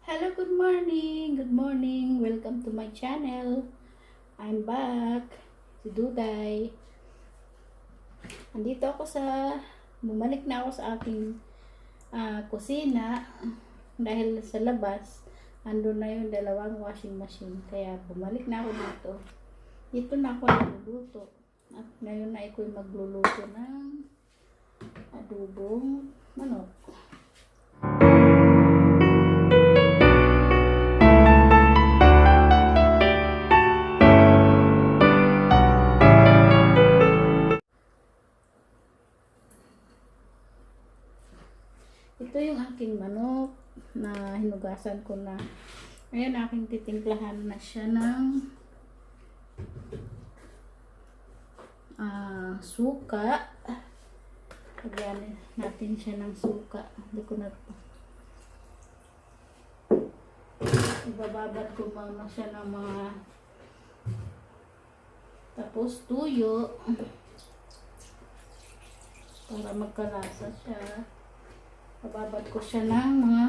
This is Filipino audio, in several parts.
Hello, good morning. Good morning. Welcome to my channel. I'm back. Si Duday. Andito ako bumalik na ako sa aking kusina dahil sa labas andun na yung dalawang washing machine. Kaya bumalik na ako dito. Dito na ako nagluluto. At ngayon na ako'y magluluto ng adobong manok. Ito yung aking manok na hinugasan ko na. Ngayon aking titimplahan na siya ng suka. Lagyan natin siya ng suka. Hindi ko na ibababad ko muna siya ng mga tapos tuyo para magkalasa siya. Bababad ko siya ng mga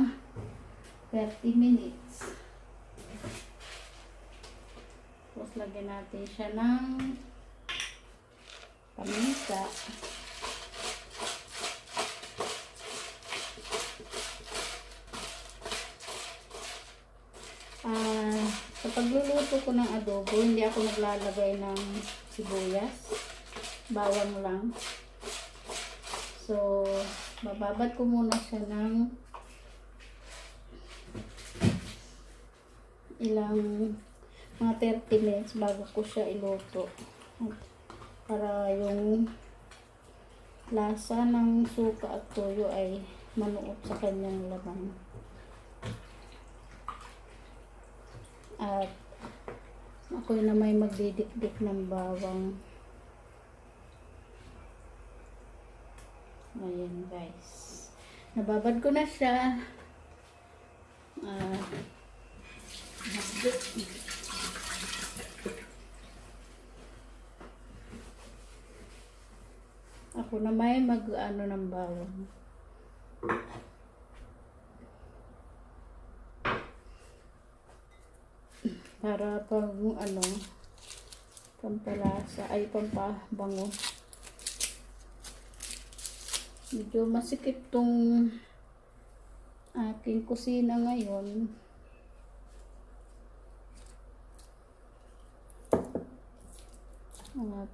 30 minutes. Tapos lagyan natin siya ng paminta. Sa pagluluto ko ng adobo, hindi ako naglalagay ng sibuyas. Bawang lang. So, bababad ko muna siya ng ilang mga 30 minutes bago ko siya iluto. Para yung lasa ng suka at toyo ay manuot sa kanyang laman. At ako na may magdidikdik ng bawang. Ayan guys. Nababad ko na siya. Ako na may mag-ano ng bawang. Para pag pampalasa ay pampabango. Medyo masikip tong aking kusina ngayon. At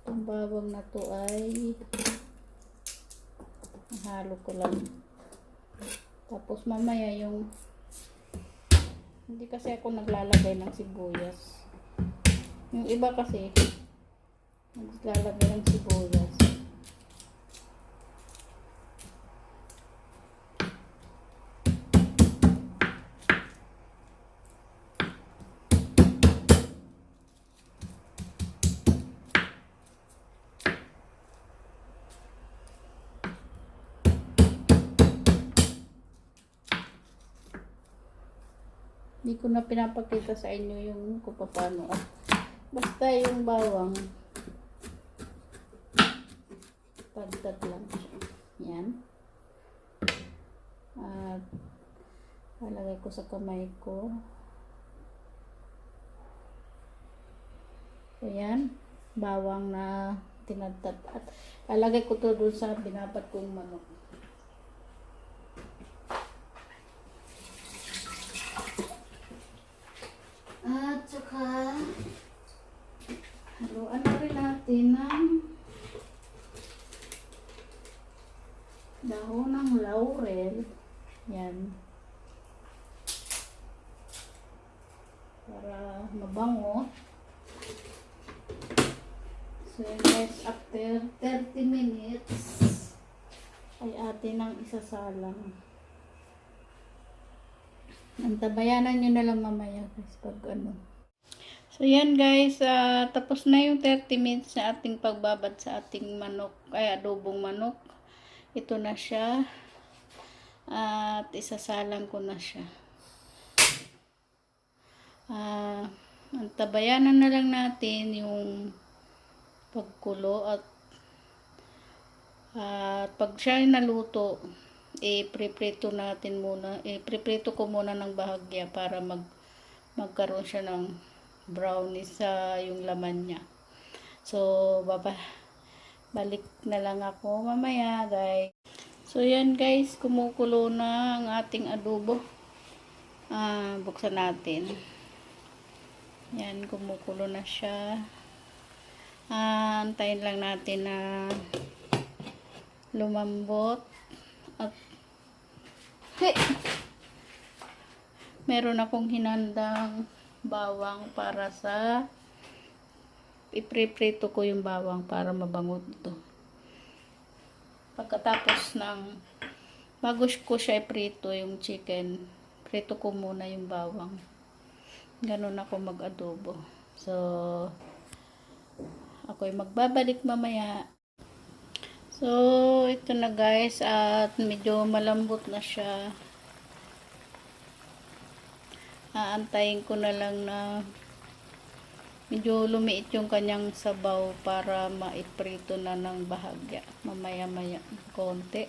ang bawang na to ay halo ko lang. Tapos mamaya hindi kasi ako naglalagay ng sibuyas. Yung iba kasi naglalagay ng sibuyas. Hindi ko na pinapakita sa inyo yung kung paano. Basta yung bawang tagtag lang siya. Yan. At lalagay ko sa kamay ko. So yan. Bawang na tinagtag. At lalagay ko to doon sa binabat kong manok. At saka haluan na rin natin ng dahon ng laurel. Yan. Para mabango. So guys, after 30 minutes ay atin ang isasalang. Antabayanan nyo na lang mamaya guys pag So yan guys, tapos na yung 30 minutes na ating pagbabad sa ating manok, ay adobong manok. Ito na siya. At isasalang ko na siya. Antabayanan na lang natin yung pagkulo at pag siya naluto, i-preprito natin muna. I-preprito ko muna ng bahagya para magkaroon siya ng brownies sa yung laman niya. So, balik na lang ako mamaya, guys. So, yan guys, kumukulo na ang ating adobo. Buksan natin. Yan, kumukulo na siya. Antayin lang natin na lumambot. At meron akong hinandang bawang para sa ipreprito ko yung bawang para mabango ito. Pagkatapos bago ko siya iprito yung chicken, prito ko muna yung bawang. Ganun ako mag-adobo. So, ako'y magbabalik mamaya. So, ito na guys, at medyo malambot na siya. Aantayin ko na lang na medyo lumiit yung kanyang sabaw para maiprito na ng bahagya. Mamaya-maya konti.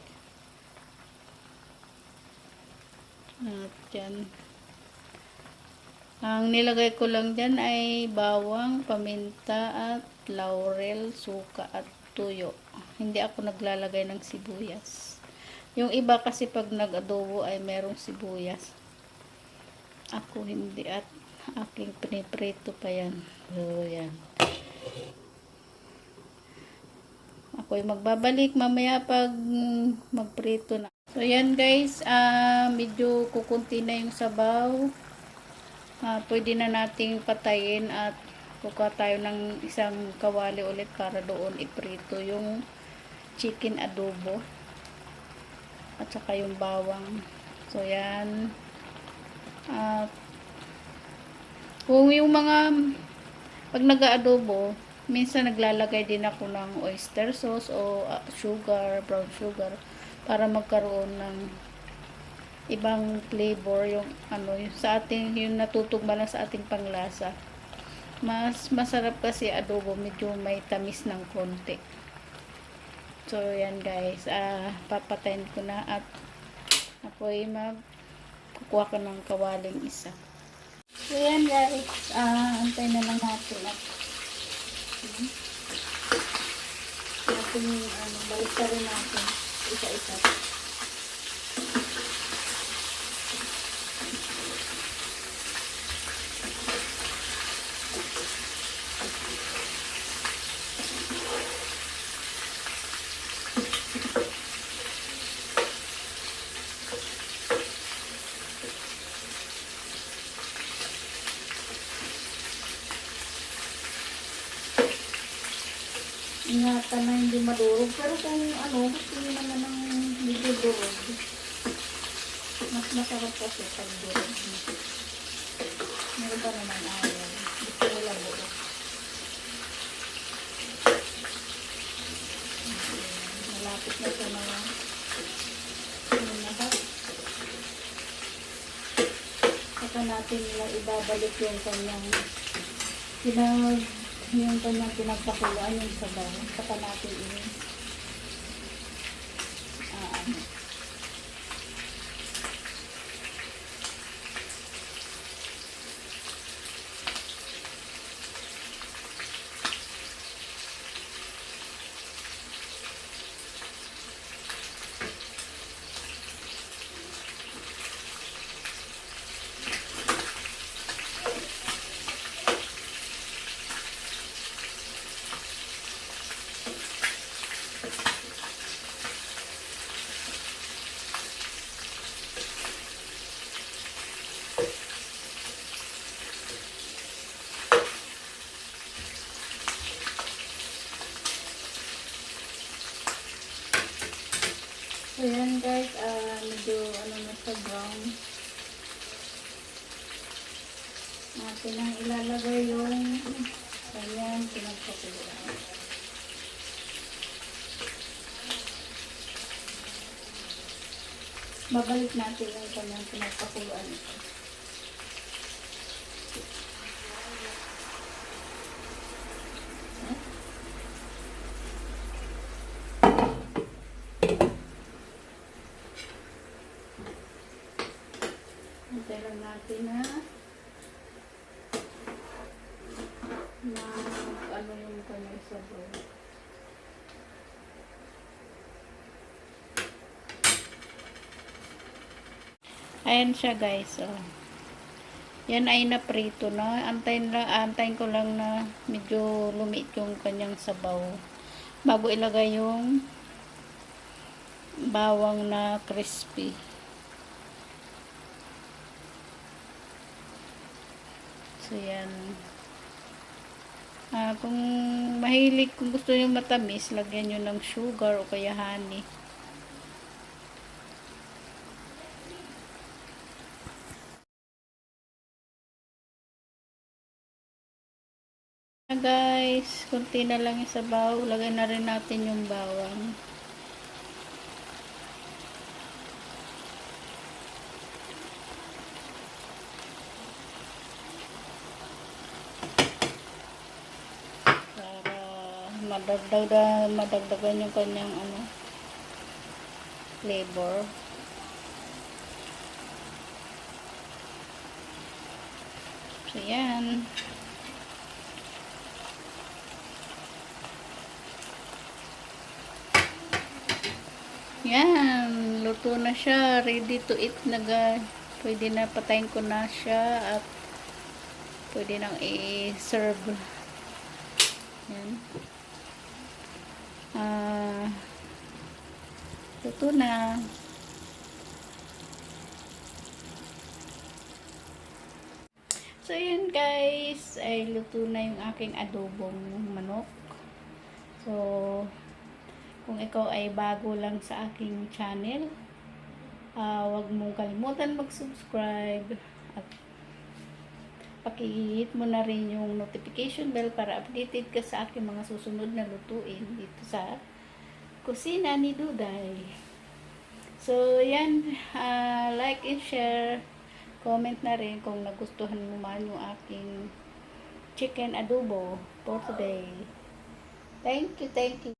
At yan. Ang nilagay ko lang dyan ay bawang, paminta, at laurel, suka, at tuyo. Hindi ako naglalagay ng sibuyas. Yung iba kasi pag nag-adobo ay merong sibuyas. Ako hindi, at aking piniprito pa yan. So, yan. Ako'y magbabalik mamaya pag magprito na. So, yan guys. Medyo kukunti na yung sabaw. Pwede na nating patayin at kukuha tayo ng isang kawali ulit para doon iprito yung chicken adobo. At saka yung bawang. So, yan. Kung yung pag nag-aadobo, minsan naglalagay din ako ng oyster sauce o sugar, brown sugar, para magkaroon ng ibang flavor, yung yung sa ating, yung natutugma lang sa ating panglasa. Mas masarap kasi adobo, medyo may tamis ng konti. So, yan guys, papatayin ko na at ako'y kukuha ko ng kawaling isa. So, yan guys. Antay na lang natin. Balik ka rin natin. Isa-isa. Ingatan na hindi madurog. Pero kung gusto nyo naman ng medyo durog, mas masarap kasi pag durog. Meron pa naman ayaw. Gusto nila durog. Malapit na sa mga lahat. Saka natin nila ibabalik yung kanyang yung kanyang pinagpakuluan yung sabaw. Saka natin So, yan guys, medyo na sa brown. Natin ang ilalagay yung kanyang pinagpakuluan. Babalik natin yung kanyang pinagpakuluan ito. Hintay lang natin na ano yung kanyang sabaw. Ayan siya guys, oh. Yan ay naprito na. Antayin ko lang na medyo lumiit yung kanyang sabaw. Bago ilagay yung bawang na crispy. So yan. Kung mahilig, kung gusto nyo matamis, lagyan nyo ng sugar o kaya honey. Guys, kunti na lang yung sabaw. Lagay na rin natin yung bawang. Para madagdagan yung kanyang flavor. So yan. Yan, luto na siya, ready to eat na guys. Pwede na, patayin ko na siya at pwede nang i-serve. Yan. Luto na. So yun guys, ay luto na yung aking adobong manok. So kung ikaw ay bago lang sa aking channel, huwag mong kalimutan mag-subscribe at paki-hit mo na rin yung notification bell para updated ka sa aking mga susunod na lutuin dito sa kusina ni Duday. So yan, like and share, comment na rin kung nagustuhan mo man yung aking chicken adobo for today. Thank you, thank you.